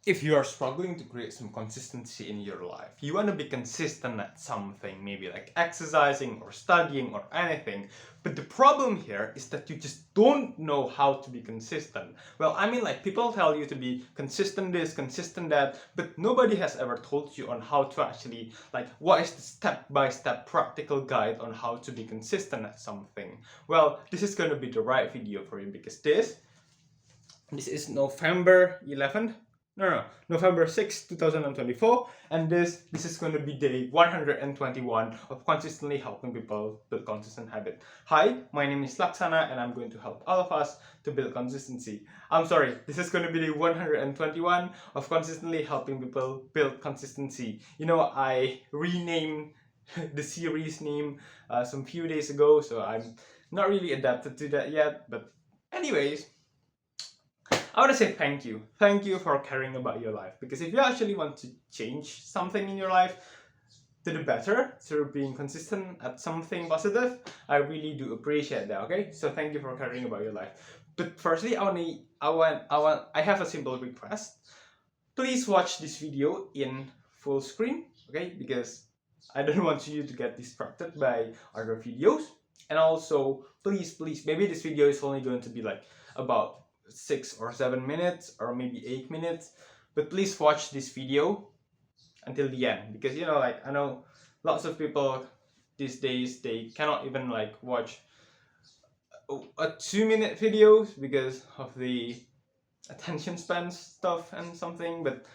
If you are struggling to create some consistency in your life, you want to be consistent at something, maybe like exercising or studying or anything, but the problem here is that you just don't know how to be consistent. Well, I mean, like, people tell you to be consistent this, consistent that, but nobody has ever told you on how to actually, like, what is the step-by-step practical guide on how to be consistent at something. Well, this is going to be the right video for you, because this is November 11th. No, November 6th, 2024, and this is going to be day 121 of consistently helping people build consistent habit. Hi, my name is Laksana, and I'm going to help all of us to build consistency. I'm sorry, this is going to be day 121 of consistently helping people build consistency. You know, I renamed the series name some few days ago, so I'm not really adapted to that yet, but anyways, I want to say thank you. Thank you for caring about your life. Because if you actually want to change something in your life to the better, through being consistent at something positive, I really do appreciate that. Okay, so thank you for caring about your life. But firstly, I have a simple request. Please watch this video in full screen. Okay, because I don't want you to get distracted by other videos. And also, please, maybe this video is only going to be like about 6 or 7 minutes or maybe 8 minutes, but please watch this video until the end, because you know, like, I know lots of people these days, they cannot even like watch a 2-minute videos because of the attention span stuff and something, but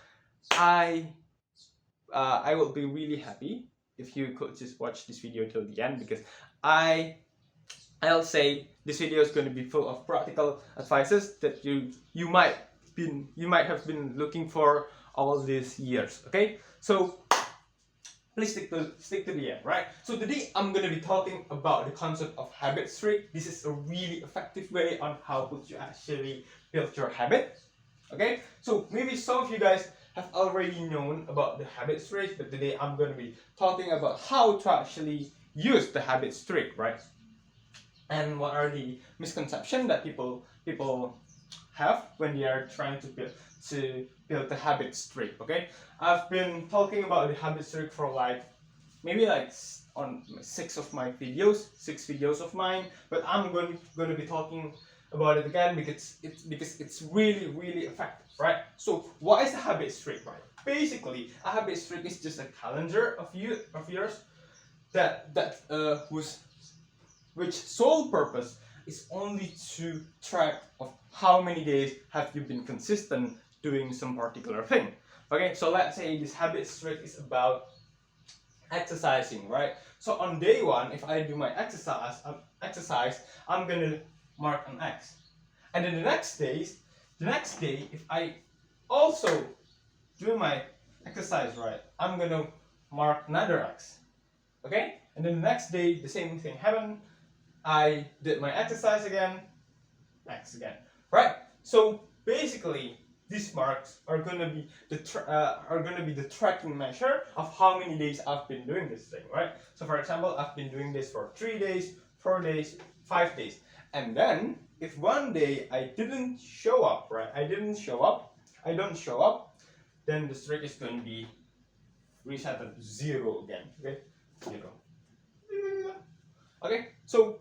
I I will be really happy if you could just watch this video till the end, because I'll say this video is going to be full of practical advices that you might have been looking for all these years. Okay, so please stick to the end, right? So today I'm going to be talking about the concept of habit streak. This is a really effective way on how would you actually build your habit. Okay, so maybe some of you guys have already known about the habit streak, but today I'm going to be talking about how to actually use the habit streak, right? And what are the misconceptions that people have when they are trying to build the habit streak. Okay, I've been talking about the habit streak for like maybe like on six videos of mine, but I'm going to be talking about it again because it's really effective, right? So what is a habit streak, right? Basically, a habit streak is just a calendar of yours that which sole purpose is only to track of how many days have you been consistent doing some particular thing. Okay, so let's say this habit streak is about exercising, right? So on day one, if I do my exercise, I'm gonna mark an X, and then the next day, if I also do my exercise right, I'm gonna mark another X. Okay, and then the next day, the same thing happened. I did my exercise again, X again, right? So basically, these marks are gonna be the tracking measure of how many days I've been doing this thing, right? So for example, I've been doing this for 3 days, 4 days, 5 days, and then if one day I didn't show up, right? I don't show up, then the streak is going to be reset at 0 again. Okay, 0. Okay, so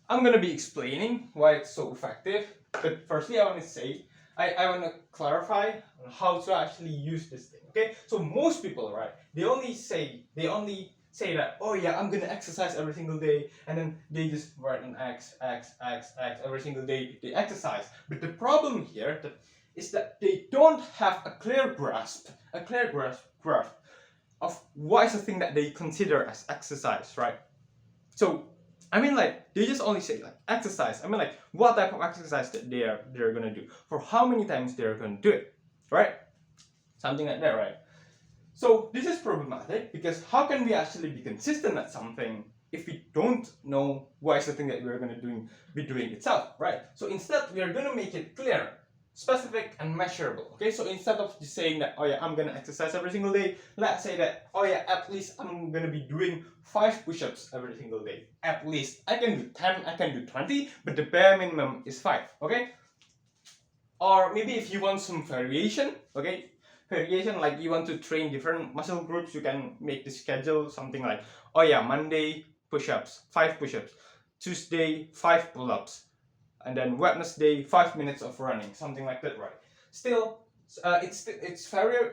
I'm going to be explaining why it's so effective, but firstly I want to say, I want to clarify on how to actually use this thing, okay? So most people, right, they only say that, oh yeah, I'm going to exercise every single day, and then they just write an X every single day they exercise. But the problem here is that they don't have a clear grasp of what is the thing that they consider as exercise, right? So I mean, like, they just only say like exercise. I mean, like, what type of exercise that they're gonna do, for how many times they're gonna do it, right? Something like that, right? So this is problematic, because how can we actually be consistent at something if we don't know what is the thing that we're gonna be doing itself, right? So instead, we are gonna make it clear, specific, and measurable. Okay, so instead of just saying that, oh yeah, I'm gonna exercise every single day, let's say that, oh yeah, at least I'm gonna be doing 5 push-ups every single day. At least I can do 10, I can do 20, but the bare minimum is 5. Okay, Or maybe if you want some variation, okay, variation, like you want to train different muscle groups, you can make the schedule something like, oh yeah, Monday push-ups, 5 push-ups, Tuesday 5 pull-ups, and then Wednesday 5 minutes of running, something like that, right? Still, it's very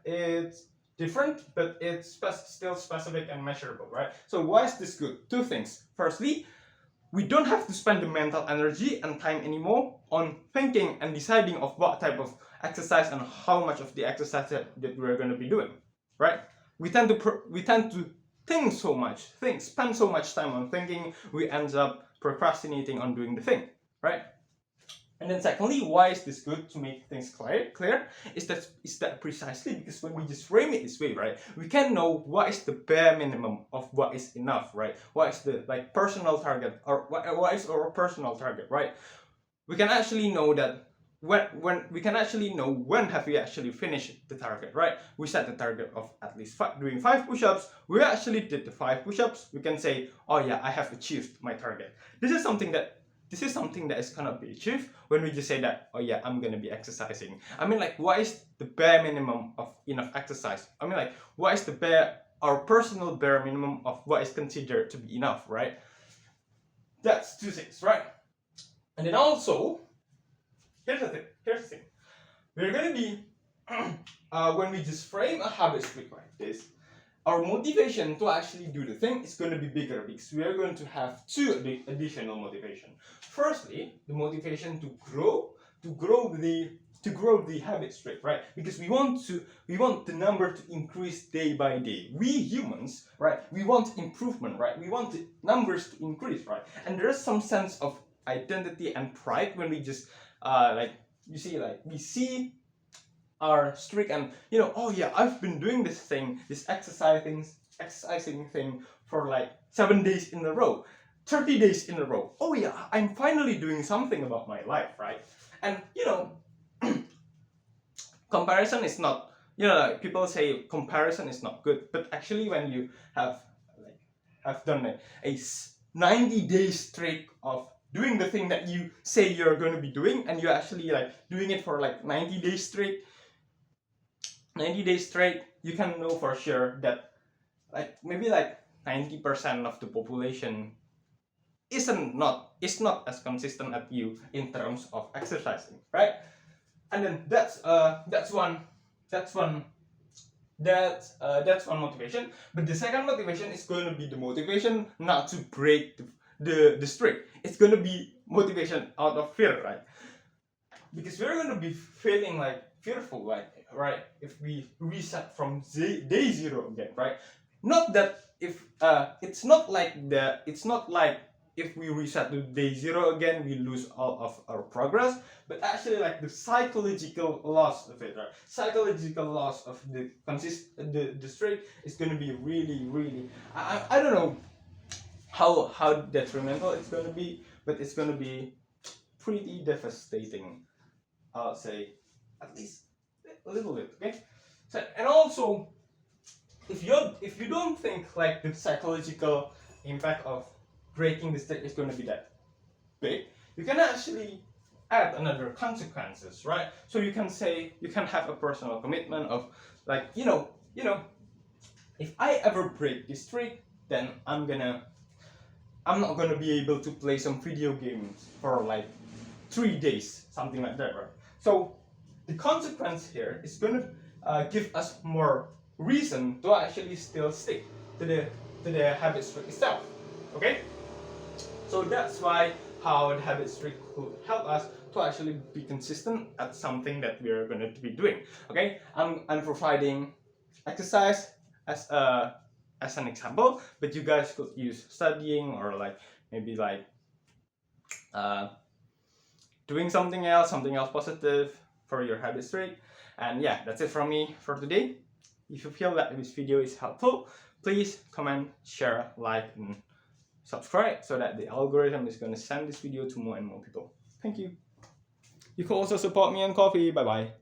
it's different, but it's still specific and measurable, right? So why is this good? Two things. Firstly, we don't have to spend the mental energy and time anymore on thinking and deciding of what type of exercise and how much of the exercise that we're going to be doing, right? We tend to spend so much time on thinking, we end up procrastinating on doing the thing, right? And then secondly, why is this good to make things clear? Is that precisely because when we just frame it this way, right, we can know what is the bare minimum of what is enough, right? What is the personal target, or what is our personal target, right? We can actually know that when have we actually finished the target, right? We set the target of at least doing 5 push-ups. We actually did the 5 push-ups. We can say, oh yeah, I have achieved my target. This is something that is gonna be achieved when we just say that, oh yeah, I'm gonna be exercising. I mean, like, what is the bare minimum of enough exercise? I mean, like, what is our personal bare minimum of what is considered to be enough, right? That's 2 things, right? And then also, here's the thing. We're gonna be when we just frame a habit streak like this, our motivation to actually do the thing is going to be bigger because we are going to have 2 additional motivation. Firstly, the motivation to grow the habit streak, right? Because we want the number to increase day by day. We humans, right? We want improvement, right? We want the numbers to increase, right? And there is some sense of identity and pride when we just we see our streak and oh yeah, I've been doing this exercising thing for like 7 days in a row, 30 days in a row. Oh yeah, I'm finally doing something about my life, right? And comparison is not, people say comparison is not good, but actually when you have done a 90-day streak of doing the thing that you say you're going to be doing, and you're actually doing it for 90 days straight, you can know for sure that maybe 90% of the population is not as consistent as you in terms of exercising, right? And then that's one motivation. But the second motivation is going to be the motivation not to break the streak. It's going to be motivation out of fear, right? Because we're going to be feeling fearful, right? If we reset from day 0 again, right? Not that if it's not like if we reset to day 0 again, we lose all of our progress, but actually the psychological loss of it, right? Psychological loss of the streak is going to be really, I don't know how detrimental it's going to be, but it's going to be pretty devastating, I'll say, at least a little bit, okay? So, and also, if you don't think the psychological impact of breaking the streak is going to be that big, you can actually add another consequences, right? So you can say, you can have a personal commitment of if I ever break this streak, then I'm not gonna be able to play some video games for 3 days, something like that, right? So the consequence here is gonna give us more reason to actually still stick to the habit streak itself. Okay? So that's why how the habit streak could help us to actually be consistent at something that we are going to be doing. Okay? I'm providing exercise as an example, but you guys could use studying or maybe doing something else positive for your habit streak. And yeah, that's it from me for today. If you feel that this video is helpful, please comment, share, like, and subscribe so that the algorithm is going to send this video to more and more people. Thank you. You can also support me on Ko-fi. Bye bye.